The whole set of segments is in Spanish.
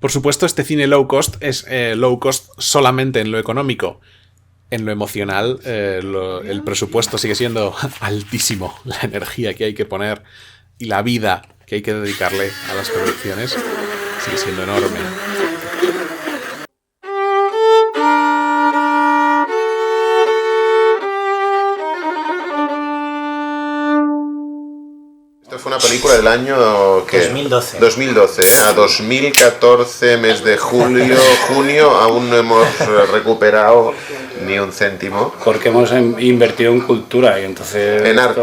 Por supuesto, este cine low cost es low cost solamente en lo económico. En lo emocional, el presupuesto sigue siendo altísimo. La energía que hay que poner y la vida que hay que dedicarle a las producciones sigue siendo enorme. Esto fue una película del año ¿qué? 2012. 2012. A 2014, mes de junio, aún no hemos recuperado ni un céntimo. Porque hemos invertido en cultura y entonces... En arte.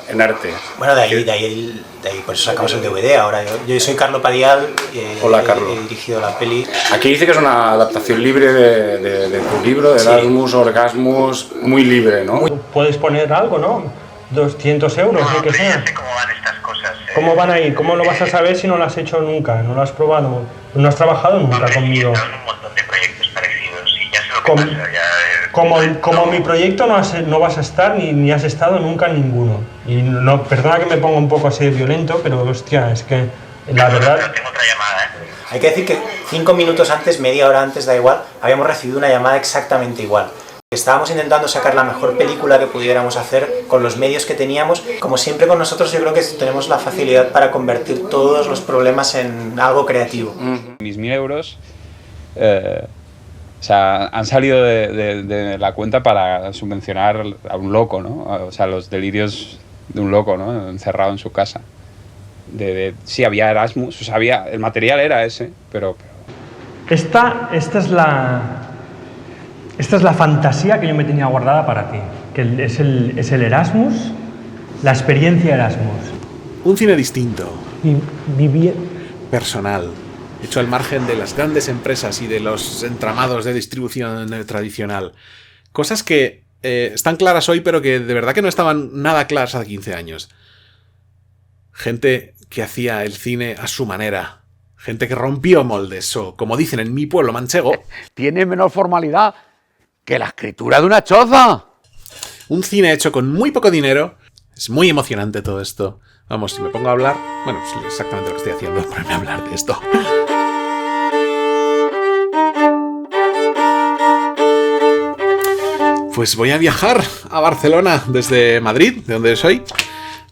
En arte. Bueno, de ahí por eso sacamos el DVD ahora. Yo soy Carlo Padial, Hola, Carlo. He dirigido la peli. Aquí dice que es una adaptación libre de tu libro, de Erasmus, Orgasmus, muy libre, ¿no? Puedes poner algo, ¿no? 200 euros, no, lo que sea. Ya sé cómo van estas cosas. ¿Cómo van a ir? ¿Cómo lo vas a saber si no lo has hecho nunca? ¿No lo has probado? ¿No has trabajado nunca conmigo? He estado en un montón de proyectos parecidos y ya sé lo que pasa. Como mi proyecto no vas a estar ni has estado nunca en ninguno. Y no, perdona que me ponga un poco así de violento, pero hostia, es que la verdad... Pero tengo otra llamada, Hay que decir que 5 minutos antes, media hora antes, da igual, habíamos recibido una llamada exactamente igual. Estábamos intentando sacar la mejor película que pudiéramos hacer con los medios que teníamos. Como siempre con nosotros, yo creo que tenemos la facilidad para convertir todos los problemas en algo creativo. Mis 1.000 euros han salido de la cuenta para subvencionar a un loco, ¿no? O sea, los delirios de un loco, ¿no? Encerrado en su casa. Sí, había Erasmus, o sea, el material era ese, pero... Esta es la fantasía que yo me tenía guardada para ti, que es el Erasmus, la experiencia Erasmus. Un cine distinto, Vivir personal, hecho al margen de las grandes empresas y de los entramados de distribución tradicional. Cosas que están claras hoy, pero que de verdad que no estaban nada claras hace 15 años. Gente que hacía el cine a su manera. Gente que rompió moldes, o como dicen en mi pueblo manchego... Tiene menos formalidad que la escritura de una choza. Un cine hecho con muy poco dinero. Es muy emocionante todo esto. Vamos, si me pongo a hablar... Bueno, es exactamente lo que estoy haciendo, ponerme a hablar de esto. Pues voy a viajar a Barcelona desde Madrid, de donde soy,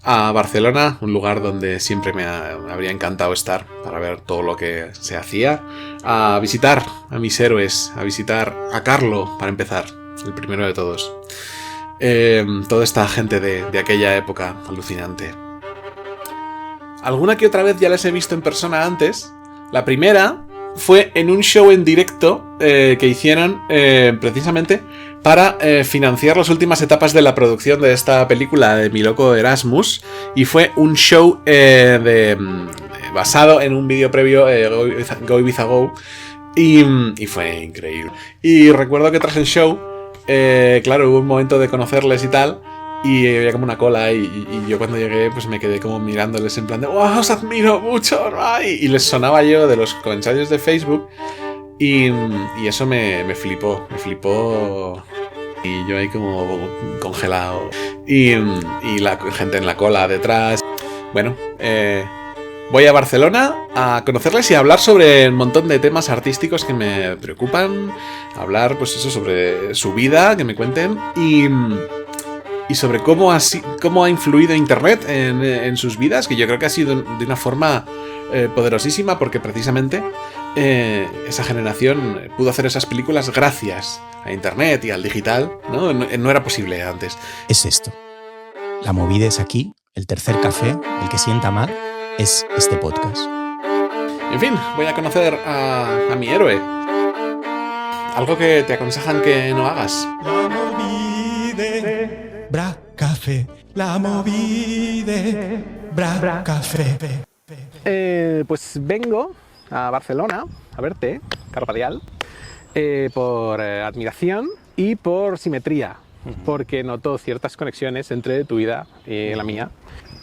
a Barcelona, un lugar donde siempre me habría encantado estar para ver todo lo que se hacía, a visitar a mis héroes, a visitar a Carlo, para empezar, el primero de todos. Toda esta gente de aquella época alucinante. Alguna que otra vez ya les he visto en persona antes. La primera fue en un show en directo que hicieron precisamente para financiar las últimas etapas de la producción de esta película de Mi Loco Erasmus, y fue un show basado en un vídeo previo, Go Ibiza Go, y fue increíble. Y recuerdo que tras el show, claro, hubo un momento de conocerles y tal, y había como una cola, y yo cuando llegué pues me quedé como mirándoles en plan de ¡wow! Os admiro mucho, ¿no? Y les sonaba yo de los comentarios de Facebook, y eso me flipó, y yo ahí como congelado, y la gente en la cola detrás. Bueno, voy a Barcelona a conocerles y a hablar sobre un montón de temas artísticos que me preocupan, hablar pues eso sobre su vida, que me cuenten, y sobre cómo ha influido Internet en sus vidas, que yo creo que ha sido de una forma poderosísima, porque precisamente esa generación pudo hacer esas películas gracias a Internet y al digital, ¿no? No era posible antes. Es esto. La movida es aquí, el tercer café, el que sienta mal, es este podcast. En fin, voy a conocer a mi héroe. Algo que te aconsejan que no hagas. La movida, bra café, la movida, bra café. Pues vengo a Barcelona a verte, Carlo Padial, por admiración y por simetría, porque noto ciertas conexiones entre tu vida y la mía.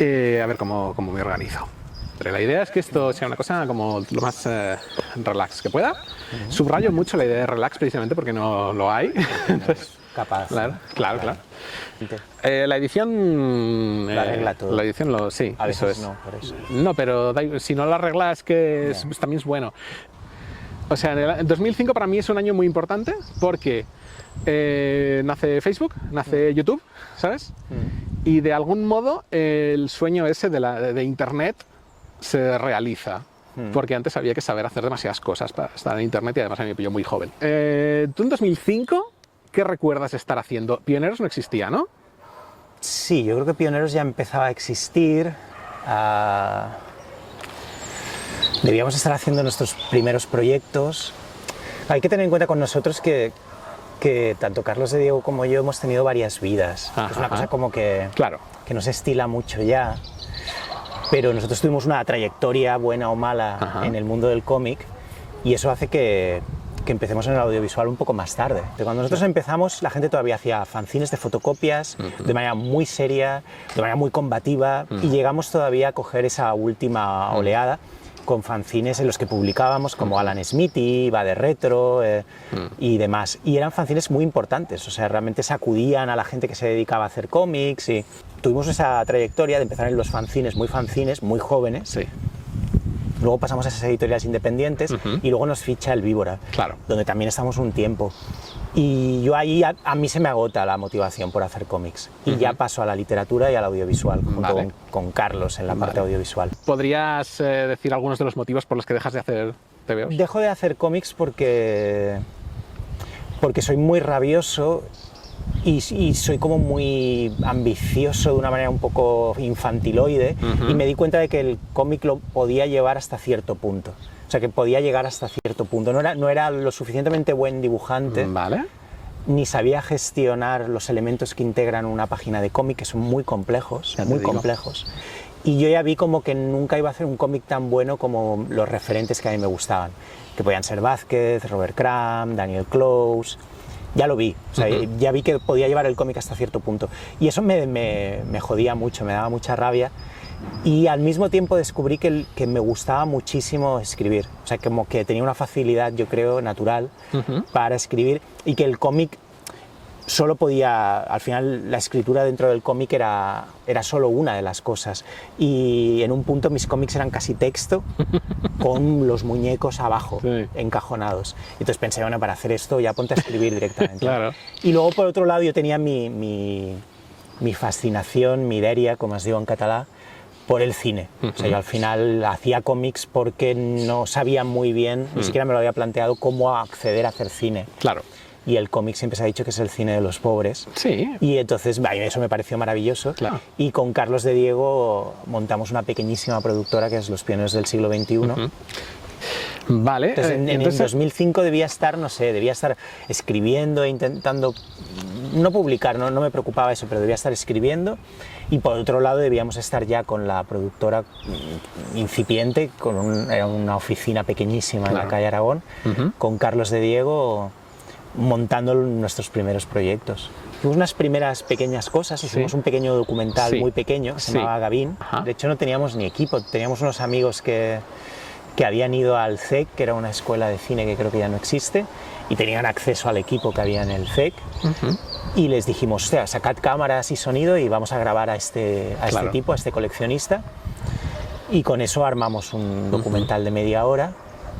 A ver cómo me organizo. Pero la idea es que esto sea una cosa como lo más relax que pueda. Subrayo mucho la idea de relax precisamente porque no lo hay. Entonces, capaz. Claro. La edición... La arregla todo. La edición sí, a veces eso es. no, por eso. No, pero si no la arregla es que también es bueno. O sea, en 2005 para mí es un año muy importante porque nace Facebook, nace YouTube, ¿sabes? Y de algún modo el sueño ese de Internet se realiza. Porque antes había que saber hacer demasiadas cosas para estar en Internet y además a mí me pilló muy joven. ¿Tú en 2005 qué recuerdas estar haciendo? Pioneros no existía, ¿no? Sí, yo creo que Pioneros ya empezaba a existir. Debíamos estar haciendo nuestros primeros proyectos. Hay que tener en cuenta con nosotros que tanto Carlos de Diego como yo hemos tenido varias vidas. Es una cosa como que no se estila mucho ya. Pero nosotros tuvimos una trayectoria, buena o mala, en el mundo del cómic, y eso hace que empecemos en el audiovisual un poco más tarde. Cuando nosotros empezamos, la gente todavía hacía fanzines de fotocopias, de manera muy seria, de manera muy combativa, y llegamos todavía a coger esa última oleada con fanzines en los que publicábamos, como Alan Smithy, Va de Retro y demás. Y eran fanzines muy importantes, o sea, realmente sacudían a la gente que se dedicaba a hacer cómics, y tuvimos esa trayectoria de empezar en los fanzines, muy jóvenes. Sí. Luego pasamos a esas editoriales independientes y luego nos ficha el Víbora, donde también estamos un tiempo. Y yo ahí, a mí se me agota la motivación por hacer cómics. Y ya paso a la literatura y al audiovisual, junto con Carlos en la parte audiovisual. ¿Podrías decir algunos de los motivos por los que dejas de hacer TVOs? Dejo de hacer cómics porque soy muy rabioso y soy como muy ambicioso de una manera un poco infantiloide, y me di cuenta de que el cómic lo podía llevar hasta cierto punto. O sea, que podía llegar hasta cierto punto. No era lo suficientemente buen dibujante, ni sabía gestionar los elementos que integran una página de cómic, que son muy complejos, Y yo ya vi como que nunca iba a hacer un cómic tan bueno como los referentes que a mí me gustaban, que podían ser Vázquez, Robert Crumb, Daniel Close. Ya lo vi, o sea, ya vi que podía llevar el cómic hasta cierto punto. Y eso me jodía mucho, me daba mucha rabia. Y al mismo tiempo descubrí que me gustaba muchísimo escribir. O sea, como que tenía una facilidad, yo creo, natural para escribir, y que el cómic solo podía, al final la escritura dentro del cómic era solo una de las cosas, y en un punto mis cómics eran casi texto con los muñecos abajo, encajonados. Entonces pensé, bueno, para hacer esto ya ponte a escribir directamente. Y luego por otro lado yo tenía mi fascinación, mi dèria, como os digo en catalán, por el cine. O sea, yo al final hacía cómics porque no sabía muy bien, ni siquiera me lo había planteado, cómo acceder a hacer cine. Y el cómic siempre se ha dicho que es el cine de los pobres. Y entonces eso me pareció maravilloso. Y con Carlos de Diego montamos una pequeñísima productora que es Los Pioneros del Siglo XXI. Vale. Entonces, en 2005 debía estar escribiendo, intentando no publicar, no me preocupaba eso, pero debía estar escribiendo. Y por otro lado debíamos estar ya con la productora incipiente, era una oficina pequeñísima en la calle Aragón, con Carlos de Diego, montando nuestros primeros proyectos. Hicimos unas primeras pequeñas cosas, hicimos un pequeño documental muy pequeño que se llamaba Gavín. De hecho no teníamos ni equipo, teníamos unos amigos que habían ido al CEC, que era una escuela de cine que creo que ya no existe, y tenían acceso al equipo que había en el CEC. Y les dijimos, hostia, sacad cámaras y sonido y vamos a grabar a este tipo, a este coleccionista. Y con eso armamos un documental de media hora,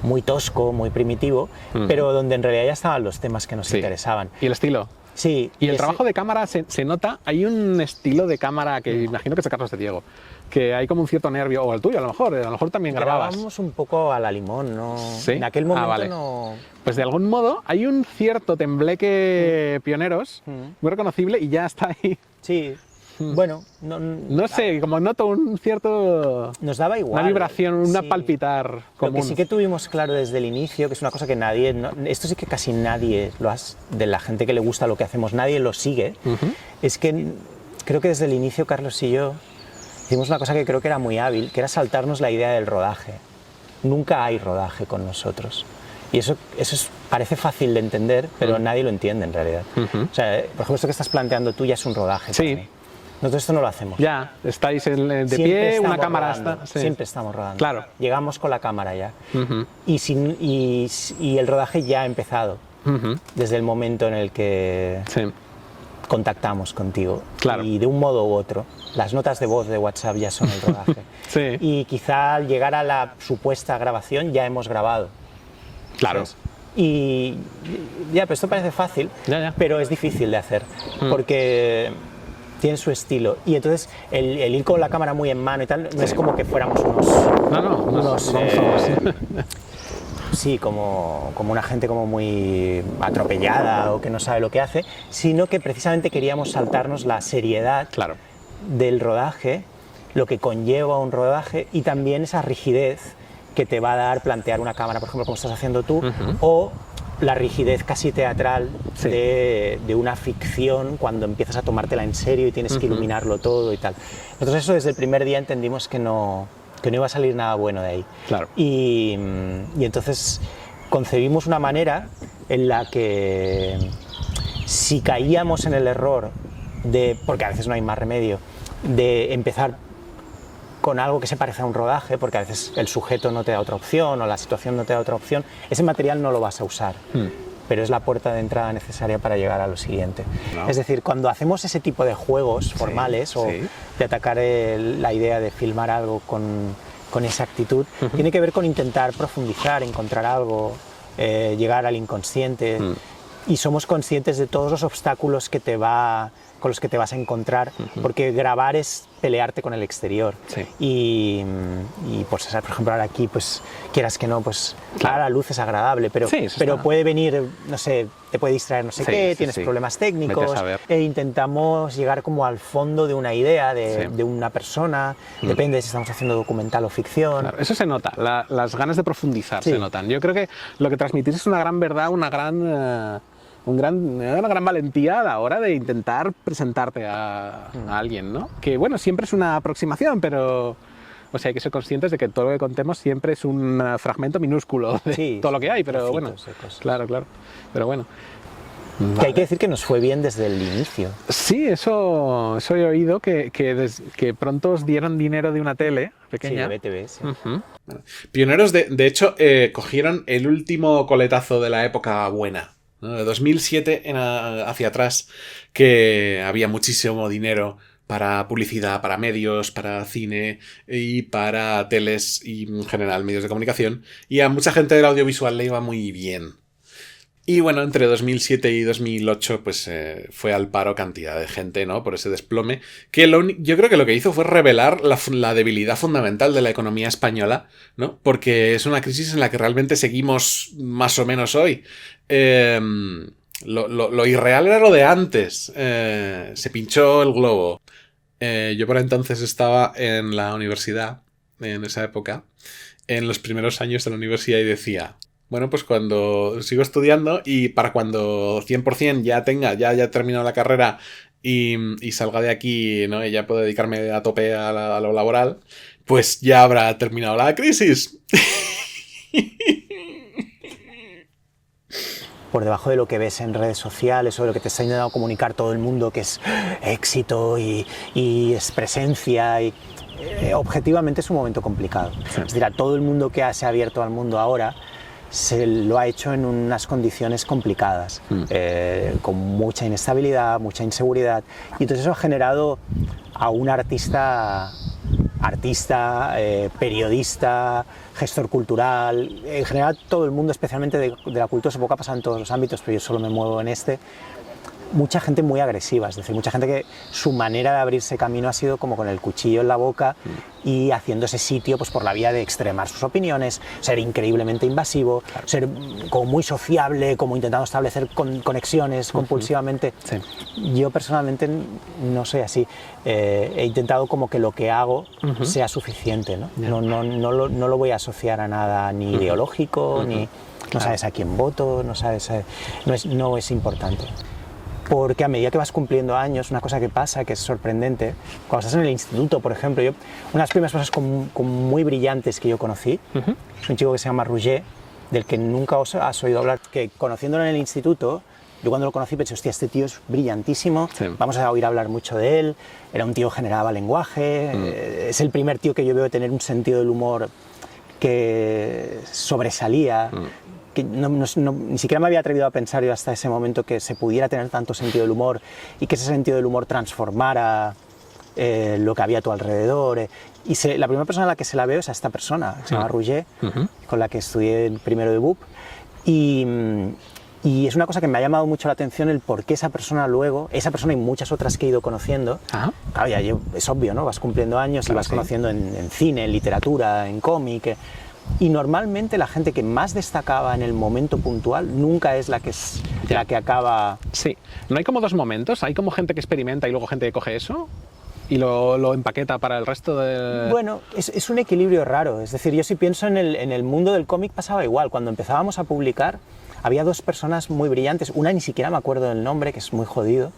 muy tosco, muy primitivo, pero donde en realidad ya estaban los temas que nos interesaban. ¿Y el estilo? Sí. Y el trabajo de cámara se nota, hay un estilo de cámara que imagino que es de Carlos de Diego, que hay como un cierto nervio, o el tuyo a lo mejor también grababas. Grabábamos un poco a la limón, ¿no? En aquel momento no... Pues de algún modo hay un cierto tembleque Pioneros, muy reconocible, y ya está ahí. Sí. Bueno, no sé, como noto un cierto... Nos daba igual. Una vibración, una palpitar común. Lo que sí que tuvimos claro desde el inicio, que es una cosa que nadie... esto sí que casi nadie de la gente que le gusta lo que hacemos, nadie lo sigue, es que creo que desde el inicio Carlos y yo hicimos una cosa que creo que era muy hábil, que era saltarnos la idea del rodaje. Nunca hay rodaje con nosotros. Y eso parece fácil de entender, pero nadie lo entiende en realidad. O sea, por ejemplo, esto que estás planteando tú ya es un rodaje para mí. Nosotros esto no lo hacemos. Ya, estáis de pie, una cámara está... Siempre estamos rodando. Claro. Llegamos con la cámara ya. Y el rodaje ya ha empezado. Desde el momento en el que contactamos contigo. Y de un modo u otro. Las notas de voz de WhatsApp ya son el rodaje. Y quizá al llegar a la supuesta grabación ya hemos grabado. Claro. ¿sabes? Y ya, pero esto parece fácil, pero es difícil de hacer, porque tiene su estilo. Y entonces el ir con la cámara muy en mano y tal, no es como que fuéramos unos sí, como una gente como muy atropellada o que no sabe lo que hace, sino que precisamente queríamos saltarnos la seriedad del rodaje, lo que conlleva un rodaje y también esa rigidez que te va a dar plantear una cámara, por ejemplo, como estás haciendo tú, o la rigidez casi teatral de una ficción cuando empiezas a tomártela en serio y tienes que iluminarlo todo y tal. Nosotros eso desde el primer día entendimos que no iba a salir nada bueno de ahí. Claro. Y entonces concebimos una manera en la que si caíamos en el error porque a veces no hay más remedio, de empezar con algo que se parece a un rodaje, porque a veces el sujeto no te da otra opción o la situación no te da otra opción, ese material no lo vas a usar, pero es la puerta de entrada necesaria para llegar a lo siguiente. No. Es decir, cuando hacemos ese tipo de juegos formales o de atacar la idea de filmar algo con esa actitud, tiene que ver con intentar profundizar, encontrar algo, llegar al inconsciente, y somos conscientes de todos los obstáculos con los que te vas a encontrar, porque grabar es pelearte con el exterior. Y pues, por ejemplo, ahora aquí, pues quieras que no, pues claro, la luz es agradable, pero puede venir, no sé, te puede distraer no sé qué, tienes problemas técnicos, e intentamos llegar como al fondo de una idea, de una persona, depende si estamos haciendo documental o ficción. Claro, eso se nota, las ganas de profundizar se notan. Yo creo que lo que transmitís es una gran verdad, una gran valentía a la hora de intentar presentarte a alguien, ¿no? Que bueno, siempre es una aproximación, pero o sea, hay que ser conscientes de que todo lo que contemos siempre es un fragmento minúsculo de todo lo que hay, pero bueno, claro, pero bueno. Que hay que decir que nos fue bien desde el inicio. Sí, eso he oído, que pronto os dieron dinero de una tele pequeña. Sí, de BTV, sí. Pioneros, de hecho, cogieron el último coletazo de la época buena, ¿no? De 2007 hacia atrás, que había muchísimo dinero para publicidad, para medios, para cine y para teles y en general medios de comunicación, y a mucha gente del audiovisual le iba muy bien. Y bueno, entre 2007 y 2008 pues fue al paro cantidad de gente, ¿no? Por ese desplome, que yo creo que lo que hizo fue revelar la debilidad fundamental de la economía española, ¿no? Porque es una crisis en la que realmente seguimos más o menos hoy. Lo irreal era lo de antes. Se pinchó el globo. Yo por entonces estaba en la universidad, en esa época, en los primeros años de la universidad, y decía, bueno, pues cuando sigo estudiando y para cuando 100% ya he terminado la carrera y salga de aquí, ¿no? Y ya puedo dedicarme a tope a lo laboral, pues ya habrá terminado la crisis. Por debajo de lo que ves en redes sociales o de lo que te está intentando comunicar todo el mundo, que es éxito y es presencia, y objetivamente es un momento complicado. Es decir, a todo el mundo que se ha abierto al mundo ahora se lo ha hecho en unas condiciones complicadas, con mucha inestabilidad, mucha inseguridad, y entonces eso ha generado a un artista, periodista, gestor cultural, en general todo el mundo, especialmente de la cultura, supongo que ha pasado en todos los ámbitos, pero yo solo me muevo en este, mucha gente muy agresiva, es decir, mucha gente que su manera de abrirse camino ha sido como con el cuchillo en la boca y haciéndose sitio pues por la vía de extremar sus opiniones, ser increíblemente invasivo, ser como muy sociable, como intentando establecer conexiones compulsivamente. Yo personalmente no soy así, he intentado como que lo que hago sea suficiente, ¿no? No lo voy a asociar a nada ni ideológico, ni no sabes a quién voto, no es importante. Porque a medida que vas cumpliendo años, una cosa que pasa, que es sorprendente, cuando estás en el instituto, por ejemplo, una de las primeras cosas muy brillantes que yo conocí, es un chico que se llama Roger, del que nunca has oído hablar, que conociéndolo en el instituto, yo cuando lo conocí pensé, hostia, este tío es brillantísimo, vamos a oír hablar mucho de él, era un tío que generaba lenguaje, es el primer tío que yo veo tener un sentido del humor que sobresalía, que ni siquiera me había atrevido a pensar yo hasta ese momento que se pudiera tener tanto sentido del humor y que ese sentido del humor transformara lo que había a tu alrededor. Y la primera persona a la que se la veo es a esta persona, que se llama Roger, con la que estudié en primero de BUP, Y es una cosa que me ha llamado mucho la atención el por qué esa persona y muchas otras que he ido conociendo, claro, ya es obvio, ¿no? Vas cumpliendo años, claro, y vas conociendo en cine, en literatura, en cómic, y normalmente la gente que más destacaba en el momento puntual nunca es la que acaba... Sí, no hay como dos momentos, hay como gente que experimenta y luego gente que coge eso y lo empaqueta para el resto de... Bueno, es un equilibrio raro, es decir, yo si pienso en el mundo del cómic pasaba igual, cuando empezábamos a publicar había dos personas muy brillantes, una ni siquiera me acuerdo del nombre, que es muy jodido,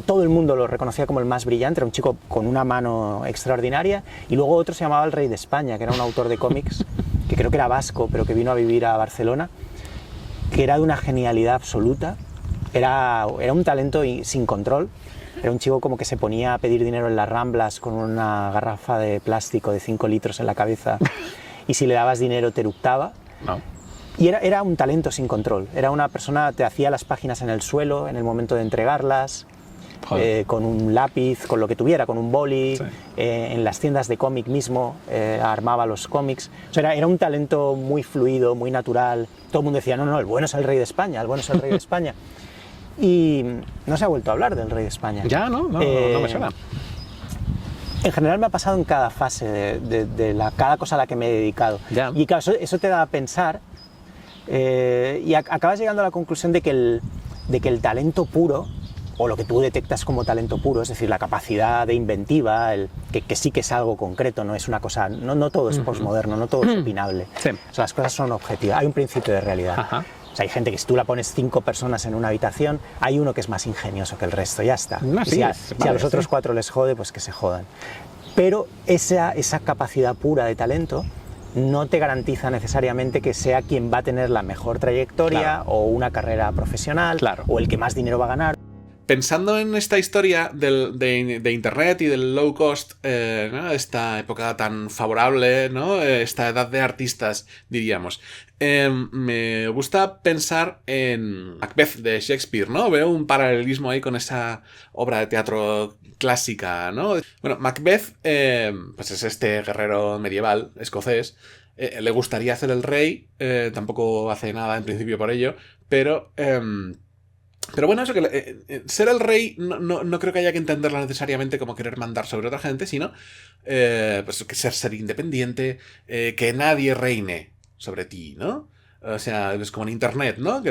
todo el mundo lo reconocía como el más brillante, era un chico con una mano extraordinaria, y luego otro se llamaba El Rey de España, que era un autor de cómics, que creo que era vasco, pero que vino a vivir a Barcelona, que era de una genialidad absoluta, era un talento sin control, era un chico como que se ponía a pedir dinero en las Ramblas con una garrafa de plástico de 5 litros en la cabeza, y si le dabas dinero te eructaba. No. Y era un talento sin control, era una persona, te hacía las páginas en el suelo en el momento de entregarlas, con un lápiz, con lo que tuviera, con un boli, sí. En las tiendas de cómic mismo armaba los cómics, o sea, era un talento muy fluido, muy natural, todo el mundo decía, no, el bueno es el Rey de España, el bueno es el Rey de España, y no se ha vuelto a hablar del Rey de España. Ya, no me suena. En general me ha pasado en cada fase de cada cosa a la que me he dedicado, ya. Y claro, eso te da a pensar. Y acabas llegando a la conclusión de que el talento puro, o lo que tú detectas como talento puro, es decir, la capacidad de inventiva, que sí que es algo concreto, no es una cosa, no todo es postmoderno, no todo es opinable, sí. O sea, las cosas son objetivas, hay un principio de realidad. Ajá. O sea, hay gente que si tú la pones 5 personas en una habitación, hay uno que es más ingenioso que el resto, ya está. No, sí, si a los otros 4 les jode, pues que se jodan. Pero esa capacidad pura de talento no te garantiza necesariamente que sea quien va a tener la mejor trayectoria, claro, o una carrera profesional, claro, o el que más dinero va a ganar. Pensando en esta historia de Internet y del low cost, ¿no? Esta época tan favorable, ¿no? Esta edad de artistas, diríamos. Me gusta pensar en Macbeth de Shakespeare, ¿no? Veo un paralelismo ahí con esa obra de teatro clásica, ¿no? Bueno, Macbeth, pues es este guerrero medieval escocés. Le gustaría hacer el rey, tampoco hace nada en principio por ello, pero bueno, eso que ser el rey no creo que haya que entenderlo necesariamente como querer mandar sobre otra gente, sino pues que ser independiente, que nadie reine sobre ti, ¿no? O sea, es como en Internet, ¿no?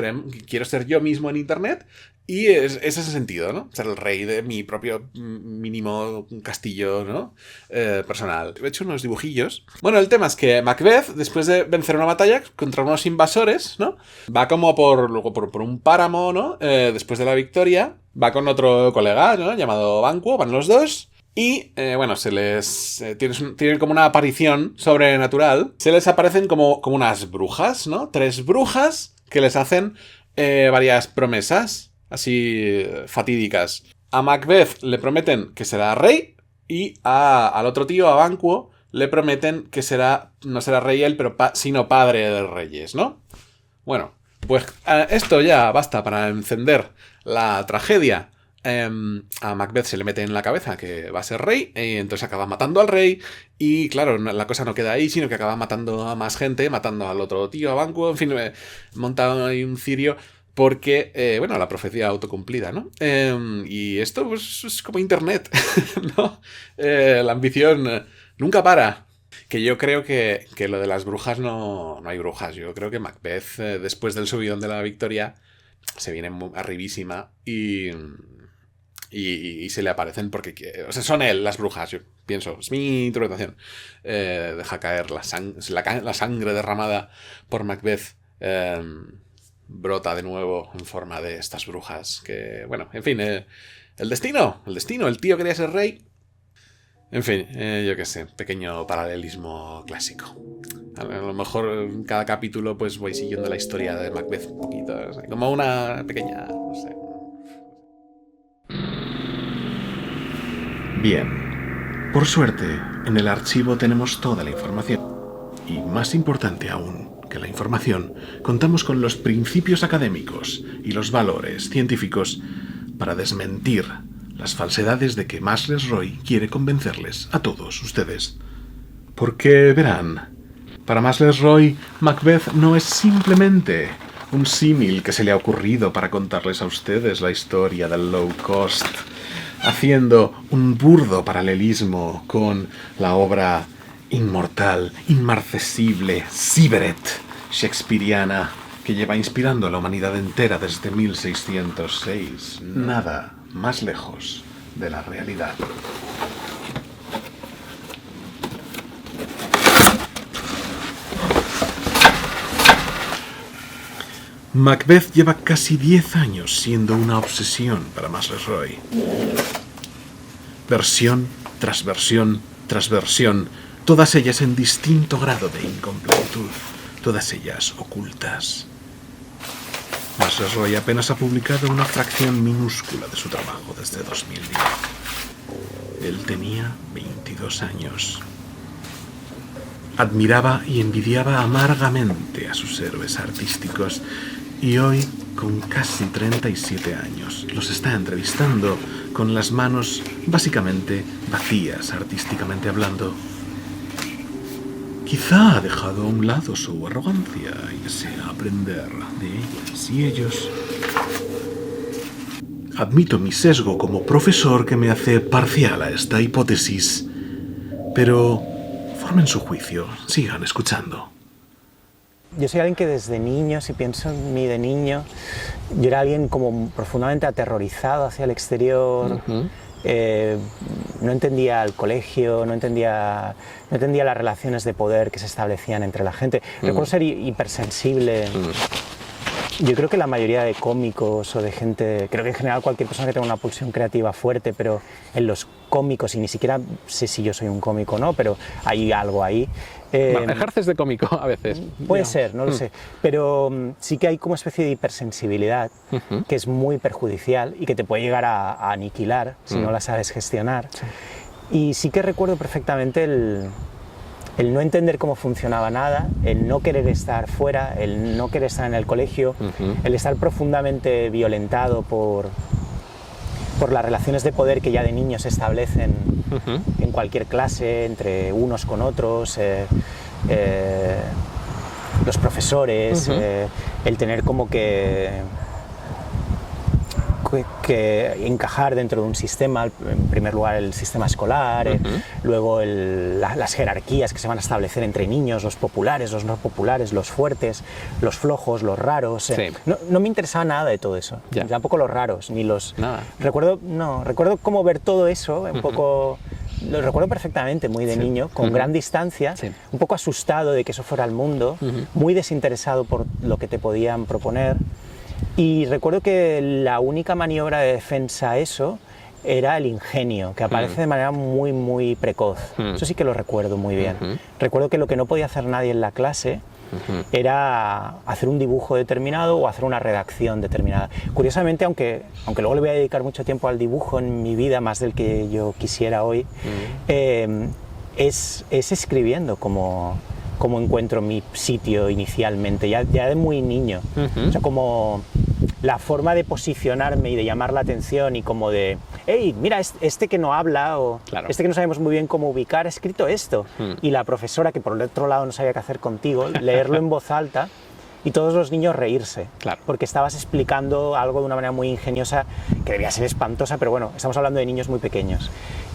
Quiero ser yo mismo en Internet y es ese sentido, ¿no? Ser el rey de mi propio mínimo castillo, ¿no? Personal. He hecho unos dibujillos. Bueno, el tema es que Macbeth, después de vencer una batalla contra unos invasores, ¿no? Va como por un páramo, ¿no? Después de la victoria, va con otro colega, ¿no? Llamado Banquo, van los dos. Y, bueno, tienen como una aparición sobrenatural. Se les aparecen como unas brujas, ¿no? 3 brujas que les hacen varias promesas, así fatídicas. A Macbeth le prometen que será rey y al otro tío, a Banquo, le prometen que no será rey él, sino padre de reyes, ¿no? Bueno, pues esto ya basta para encender la tragedia. A Macbeth se le mete en la cabeza que va a ser rey, y entonces acaba matando al rey, y claro, la cosa no queda ahí, sino que acaba matando a más gente, matando al otro tío, a Banquo, en fin, monta ahí un cirio, porque, bueno, la profecía autocumplida, ¿no? Y esto pues, es como Internet, ¿no? La ambición nunca para. Que yo creo que lo de las brujas no hay brujas. Yo creo que Macbeth, después del subidón de la victoria, se viene arribísima y se le aparecen porque... O sea, son las brujas, yo pienso. Es mi interpretación. Deja caer la sangre derramada por Macbeth. Brota de nuevo en forma de estas brujas. Que, bueno, en fin. El destino. El tío quería ser rey. En fin, yo qué sé. Pequeño paralelismo clásico. A lo mejor en cada capítulo pues voy siguiendo la historia de Macbeth un poquito. O sea, como una pequeña... No sé... Bien, por suerte, en el archivo tenemos toda la información. Y más importante aún que la información, contamos con los principios académicos y los valores científicos para desmentir las falsedades de que Masles Roy quiere convencerles a todos ustedes. Porque, verán, Para Masles Roy, Macbeth no es simplemente un símil que se le ha ocurrido para contarles a ustedes la historia del low cost, haciendo un burdo paralelismo con la obra inmortal, inmarcesible, Siveret, shakespeariana, que lleva inspirando a la humanidad entera desde 1606. Nada más lejos de la realidad. Macbeth lleva casi 10 años siendo una obsesión para Masles Roy. Versión tras versión tras versión, todas ellas en distinto grado de incompletitud, todas ellas ocultas. Masles Roy apenas ha publicado una fracción minúscula de su trabajo desde 2010. Él tenía 22 años. Admiraba y envidiaba amargamente a sus héroes artísticos y hoy, con casi 37 años, los está entrevistando con las manos básicamente vacías, artísticamente hablando. Quizá ha dejado a un lado su arrogancia y desea aprender de ellas y ellos. Admito mi sesgo como profesor que me hace parcial a esta hipótesis, pero formen su juicio, sigan escuchando. Yo soy alguien que desde niño, si pienso en mí de niño, yo era alguien como profundamente aterrorizado hacia el exterior. No entendía el colegio, no entendía las relaciones de poder que se establecían entre la gente. Recuerdo ser hipersensible. Yo creo que la mayoría de cómicos o de gente, creo que en general cualquier persona que tenga una pulsión creativa fuerte, pero en los cómicos, y ni siquiera sé si yo soy un cómico o no, pero hay algo ahí. Bueno, ejerces de cómico a veces. Puede ser, no lo sé, pero sí que hay como especie de hipersensibilidad que es muy perjudicial y que te puede llegar a aniquilar si no la sabes gestionar. Y sí que recuerdo perfectamente el no entender cómo funcionaba nada, el no querer estar fuera, el no querer estar en el colegio, el estar profundamente violentado por las relaciones de poder que ya de niños se establecen en cualquier clase, entre unos con otros, los profesores, el tener como que encajar dentro de un sistema, en primer lugar el sistema escolar, luego las jerarquías que se van a establecer entre niños, los populares, los no populares, los fuertes, los flojos, los raros. No me interesaba nada de todo eso, tampoco los raros, ni los... Nada. Recuerdo cómo ver todo eso, un poco... Lo recuerdo perfectamente, muy de niño, con gran distancia, un poco asustado de que eso fuera el mundo, muy desinteresado por lo que te podían proponer. Y recuerdo que la única maniobra de defensa a eso era el ingenio, que aparece de manera muy, muy precoz. Eso sí que lo recuerdo muy bien. Recuerdo que lo que no podía hacer nadie en la clase era hacer un dibujo determinado o hacer una redacción determinada. Curiosamente, aunque luego le voy a dedicar mucho tiempo al dibujo en mi vida, más del que yo quisiera hoy, es escribiendo como encuentro mi sitio inicialmente, ya de muy niño. O sea, como la forma de posicionarme y de llamar la atención y como de, hey, mira, este que no habla o este que no sabemos muy bien cómo ubicar, ha escrito esto. Y la profesora, que por el otro lado no sabía qué hacer contigo, leerlo en voz alta y todos los niños reírse. Porque estabas explicando algo de una manera muy ingeniosa, que debía ser espantosa, pero bueno, estamos hablando de niños muy pequeños.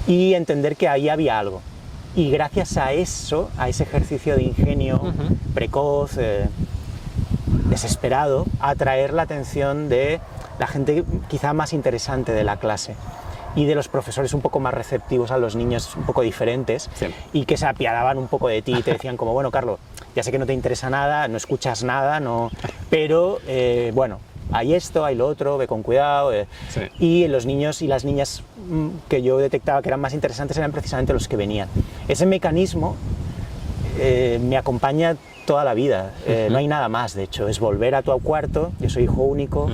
Y entender que ahí había algo. Y gracias a eso, a ese ejercicio de ingenio precoz, desesperado, atraer la atención de la gente quizá más interesante de la clase y de los profesores un poco más receptivos a los niños un poco diferentes y que se apiadaban un poco de ti y te decían como, bueno, Carlos, ya sé que no te interesa nada, no escuchas nada, pero bueno, hay esto, hay lo otro, ve con cuidado. Y los niños y las niñas que yo detectaba que eran más interesantes eran precisamente los que venían. Ese mecanismo me acompaña toda la vida, no hay nada más, de hecho, es volver a tu cuarto, yo soy hijo único.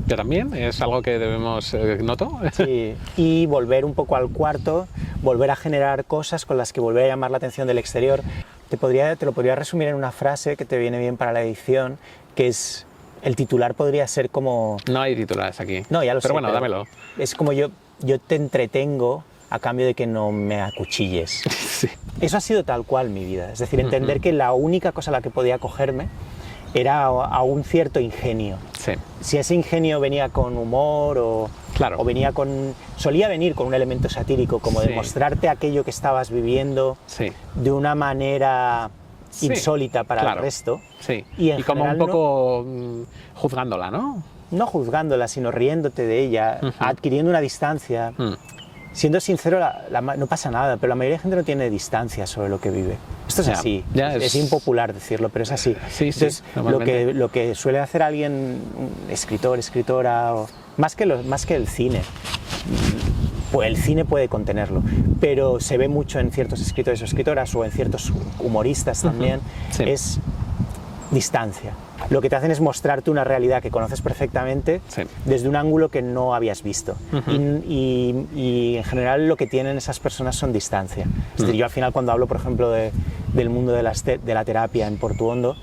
Yo también, es algo que debemos, ¿noto? Sí, y volver un poco al cuarto, volver a generar cosas con las que volver a llamar la atención del exterior. Te lo podría resumir en una frase que te viene bien para la edición, que es... El titular podría ser como... No hay titulares aquí. No, ya lo sé. Pero bueno, dámelo. Es como yo te entretengo a cambio de que no me acuchilles. Sí. Eso ha sido tal cual mi vida. Es decir, entender que la única cosa a la que podía acogerme era a un cierto ingenio. Sí. Si ese ingenio venía con humor o venía con... Solía venir con un elemento satírico, como de mostrarte aquello que estabas viviendo de una manera insólita para el resto. Sí. Y como un poco juzgándola, ¿no? No juzgándola, sino riéndote de ella, adquiriendo una distancia. Siendo sincero, no pasa nada, pero la mayoría de gente no tiene distancia sobre lo que vive. Esto es así. Es impopular decirlo, pero es así. Entonces, lo que suele hacer alguien, un escritor, escritora, más que el cine, pues el cine puede contenerlo, pero se ve mucho en ciertos escritores o escritoras o en ciertos humoristas también, es distancia. Lo que te hacen es mostrarte una realidad que conoces perfectamente desde un ángulo que no habías visto. Y en general lo que tienen esas personas son distancia. Es decir, yo al final cuando hablo, por ejemplo, del mundo de la terapia en Portuondo,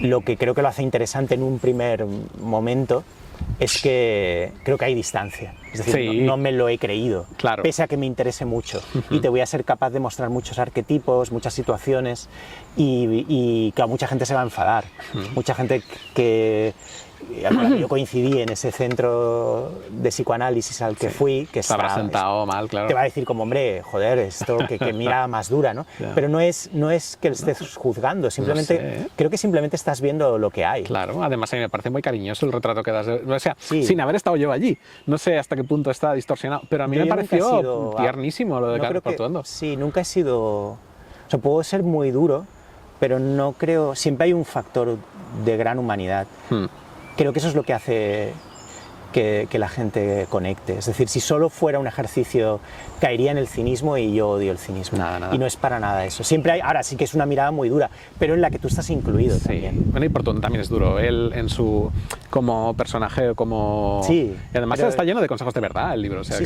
lo que creo que lo hace interesante en un primer momento es que creo que hay distancia. Es decir, no me lo he creído, pese a que me interese mucho. Y te voy a ser capaz de mostrar muchos arquetipos, muchas situaciones, y que a mucha gente se va a enfadar. Mucha gente que yo coincidí en ese centro de psicoanálisis al que fui, que habrá sentado mal, claro. Te va a decir como, hombre, joder, esto que mira más dura, ¿no? Pero no es que estés juzgando, simplemente creo que simplemente estás viendo lo que hay. Claro, además a mí me parece muy cariñoso el retrato que das, o sea, sin haber estado yo allí. No sé hasta qué punto está distorsionado, pero a mí me pareció tiernísimo lo de Carlos Portuondo. Sí, nunca he sido... O sea, puedo ser muy duro, pero no creo... Siempre hay un factor de gran humanidad. Creo que eso es lo que hace que la gente conecte. Es decir, si solo fuera un ejercicio, caería en el cinismo, y yo odio el cinismo. Nada. Y no es para nada eso. Siempre hay, ahora sí que es una mirada muy dura, pero en la que tú estás incluido también. Bueno, y Portuondo también es duro. Él en su... como personaje, como... Sí. Y además está lleno de consejos de verdad el libro. O sea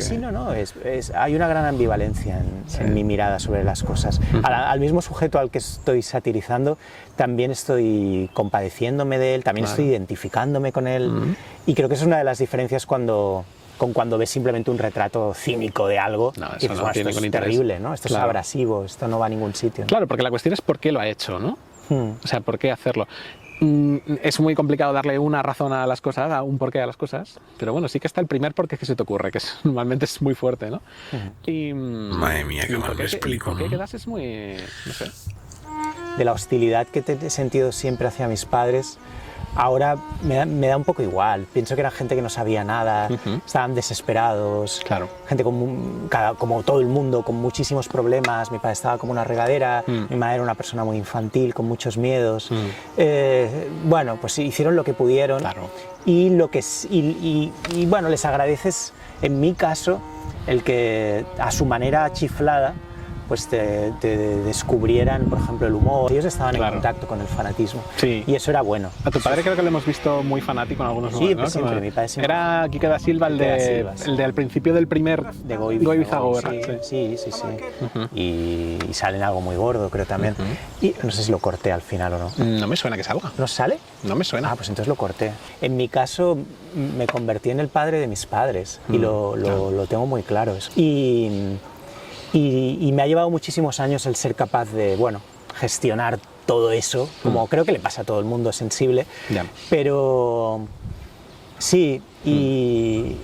hay una gran ambivalencia en mi mirada sobre las cosas. Al mismo sujeto al que estoy satirizando, también estoy compadeciéndome de él, también estoy identificándome con él. Y creo que es una de las diferencias cuando ves simplemente un retrato cínico de algo, y dices, esto es terrible, ¿no? Esto es abrasivo, esto no va a ningún sitio, ¿no? Claro, porque la cuestión es por qué lo ha hecho, ¿no? O sea, por qué hacerlo. Es muy complicado darle una razón a las cosas, a un porqué a las cosas, pero bueno, sí que está el primer porqué que se te ocurre, que normalmente es muy fuerte, ¿no? Y, madre mía, qué mal me explico, ¿no? El porqué que das es muy... no sé. De la hostilidad que he sentido siempre hacia mis padres, ahora me da un poco igual. Pienso que era gente que no sabía nada, estaban desesperados, gente como todo el mundo, con muchísimos problemas. Mi padre estaba como una regadera, mi madre era una persona muy infantil, con muchos miedos. Bueno, pues hicieron lo que pudieron, y bueno, les agradeces, en mi caso, el que a su manera chiflada pues te descubrieran, por ejemplo, el humor. Ellos estaban en contacto con el fanatismo, y eso era bueno. A tu padre creo que lo hemos visto muy fanático en algunos momentos, ¿no? Siempre, mi padre siempre. Era Quique da Silva, el de al principio del primer... de Goi Bizagó, ¿verdad? Sí. Y sale en Algo muy gordo, creo también. Y no sé si lo corté al final o no. No me suena que salga. ¿No sale? No me suena. Ah, pues entonces lo corté. En mi caso, me convertí en el padre de mis padres, y lo tengo muy claro eso. Y me ha llevado muchísimos años el ser capaz de, gestionar todo eso, como creo que le pasa a todo el mundo sensible, pero sí, y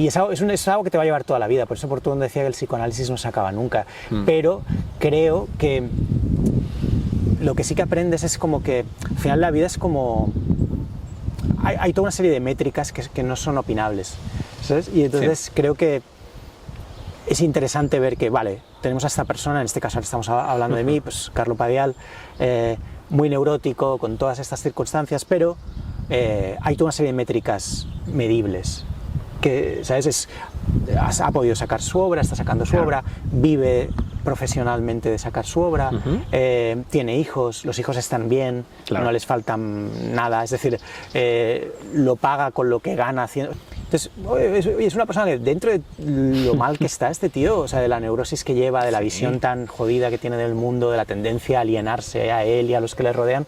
es algo que te va a llevar toda la vida. Por eso Portuondo decía que el psicoanálisis no se acaba nunca, pero creo que lo que sí que aprendes es como que al final la vida es como... Hay toda una serie de métricas que no son opinables, ¿sabes? Y entonces creo que es interesante ver que, tenemos a esta persona, en este caso ahora estamos hablando de mí, pues Carlo Padial, muy neurótico, con todas estas circunstancias, pero hay toda una serie de métricas medibles, que, ¿sabes? Ha podido sacar su obra, está sacando su obra, vive profesionalmente de sacar su obra, tiene hijos, los hijos están bien, no les faltan nada, es decir, lo paga con lo que gana haciendo... Entonces, es una persona que dentro de lo mal que está este tío, o sea, de la neurosis que lleva, de la visión tan jodida que tiene del mundo, de la tendencia a alienarse a él y a los que le rodean,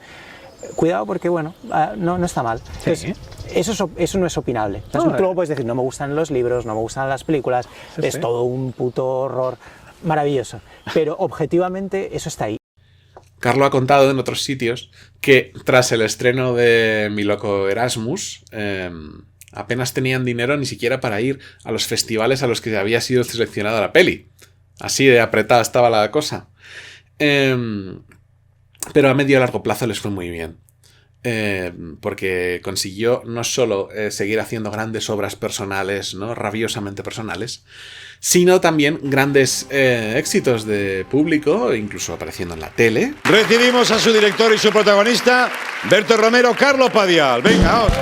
cuidado porque, no está mal. Entonces, Eso no es opinable. Tú luego puedes decir, no me gustan los libros, no me gustan las películas, es todo un puto horror maravilloso. Pero objetivamente eso está ahí. Carlo ha contado en otros sitios que tras el estreno de Mi loco Erasmus, apenas tenían dinero ni siquiera para ir a los festivales a los que había sido seleccionada la peli. Así de apretada estaba la cosa. Pero a medio y largo plazo les fue muy bien. Porque consiguió no solo seguir haciendo grandes obras personales, ¿no? Rabiosamente personales, sino también grandes éxitos de público, incluso apareciendo en la tele. Recibimos a su director y su protagonista, Berto Romero, Carlo Padial. Venga, vamos.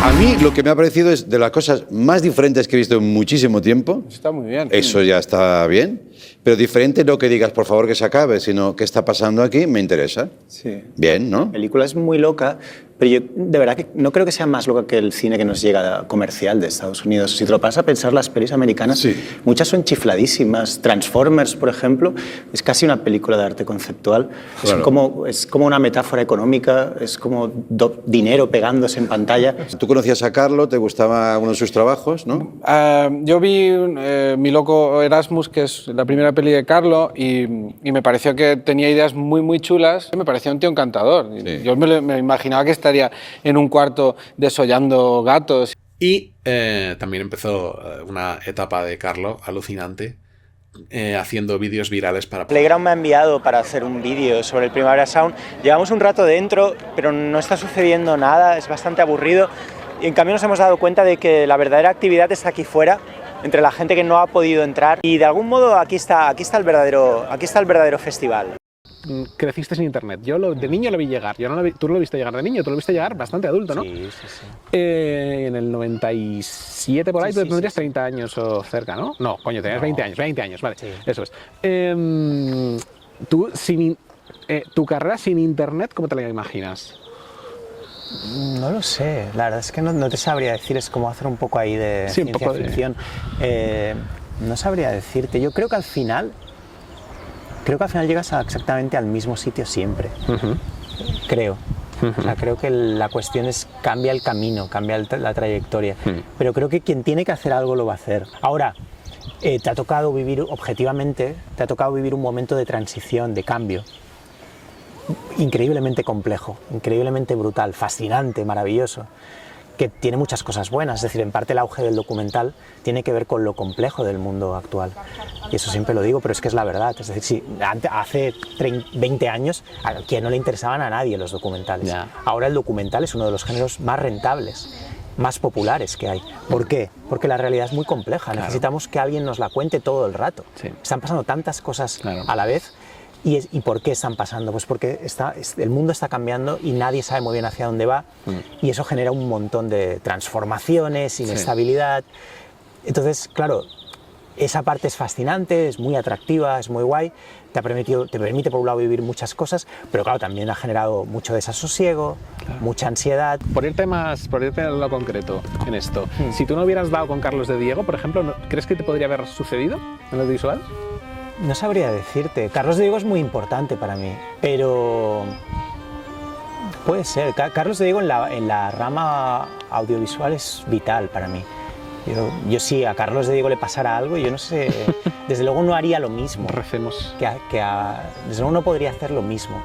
A mí lo que me ha parecido es de las cosas más diferentes que he visto en muchísimo tiempo. Está muy bien. Eso ya está bien. Pero diferente no que digas, por favor, que se acabe, sino qué está pasando aquí, me interesa. Sí. Bien, ¿no? La película es muy loca, pero yo de verdad que no creo que sea más loca que el cine que nos llega comercial de Estados Unidos. Si te lo pasas a pensar, las pelis americanas, muchas son chifladísimas. Transformers, por ejemplo, es casi una película de arte conceptual. Claro. Es como una metáfora económica, es como dinero pegándose en pantalla. Tú conocías a Carlo, te gustaba uno de sus trabajos, ¿no? Yo vi Mi loco Erasmus, que es la primera peli de Carlo, y me pareció que tenía ideas muy, muy chulas. Me parecía un tío encantador. Sí. Yo me imaginaba que estaría en un cuarto desollando gatos. Y también empezó una etapa de Carlo alucinante, haciendo vídeos virales para... Playground me ha enviado para hacer un vídeo sobre el Primavera Sound. Llevamos un rato dentro, pero no está sucediendo nada, es bastante aburrido. Y en cambio nos hemos dado cuenta de que la verdadera actividad está aquí fuera, entre la gente que no ha podido entrar. Y de algún modo aquí está el verdadero festival. Creciste sin internet. Yo de niño lo vi llegar. Tú no lo viste llegar de niño, tú lo viste llegar bastante adulto, ¿no? Sí, sí, sí. En el 97 por ahí, tú tendrías 30 años o cerca, ¿no? No, coño, tenías 20 años, vale. Sí. Eso es. Tu carrera sin internet, ¿cómo te la imaginas? No lo sé, la verdad es que no te sabría decir, es como hacer un poco ahí de ciencia ficción. No sabría decirte, yo creo que al final llegas exactamente al mismo sitio siempre. Creo. O sea, creo que la cuestión es cambia el camino, cambia la trayectoria. Pero creo que quien tiene que hacer algo lo va a hacer. Ahora, te ha tocado vivir objetivamente, un momento de transición, de cambio. Increíblemente complejo, increíblemente brutal, fascinante, maravilloso, que tiene muchas cosas buenas. Es decir, en parte el auge del documental tiene que ver con lo complejo del mundo actual. Y eso siempre lo digo, pero es que es la verdad. Es decir, si hace 20 años a quien no le interesaban a nadie los documentales. Yeah. Ahora el documental es uno de los géneros más rentables, más populares que hay. ¿Por qué? Porque la realidad es muy compleja. Claro. Necesitamos que alguien nos la cuente todo el rato. Sí. Están pasando tantas cosas a la vez. ¿Y por qué están pasando? Pues porque el mundo está cambiando y nadie sabe muy bien hacia dónde va, y eso genera un montón de transformaciones, inestabilidad. Entonces, claro, esa parte es fascinante, es muy atractiva, es muy guay, te permite por un lado vivir muchas cosas, pero claro, también ha generado mucho desasosiego, mucha ansiedad. Por irte a lo concreto en esto, si tú no hubieras dado con Carlos de Diego, por ejemplo, ¿crees que te podría haber sucedido en lo visual? No sabría decirte. Carlos de Diego es muy importante para mí, pero puede ser. Carlos de Diego en la rama audiovisual es vital para mí. Yo si a Carlos de Diego le pasara algo, yo no sé, desde luego no haría lo mismo. Recemos. Desde luego no podría hacer lo mismo.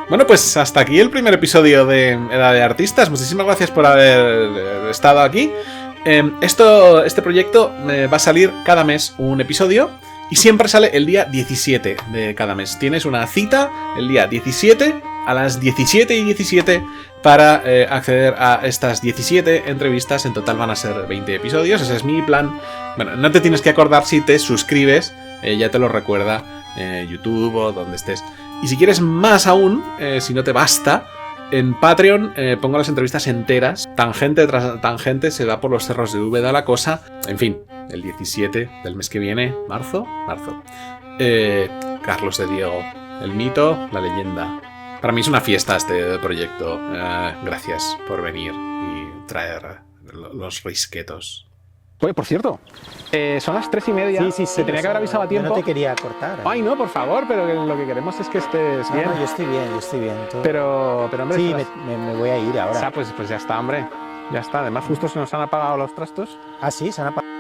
Bueno, pues hasta aquí el primer episodio de Edad de Artistas. Muchísimas gracias por haber estado aquí. Este proyecto va a salir cada mes un episodio y siempre sale el día 17 de cada mes. Tienes una cita el día 17 a las 17:17 para acceder a estas 17 entrevistas. En total van a ser 20 episodios, ese es mi plan. Bueno, no te tienes que acordar si te suscribes, ya te lo recuerda YouTube o donde estés. Y si quieres más aún, si no te basta, en Patreon pongo las entrevistas enteras, tangente tras tangente, se va por los cerros de Úbeda la cosa. En fin, el 17 del mes que viene, marzo. Carlos de Diego, el mito, la leyenda. Para mí es una fiesta este proyecto. Gracias por venir y traer los risquetos. Oye, por cierto, son las 3:30. Sí, Te tenía que haber avisado a tiempo. Yo no te quería cortar. Ay, no, por favor, pero lo que queremos es que estés bien. No, yo estoy bien. Tú... Pero hombre... Sí, me voy a ir ahora. O sea, pues ya está, hombre. Ya está. Además, justo se nos han apagado los trastos. Ah, sí, se han apagado.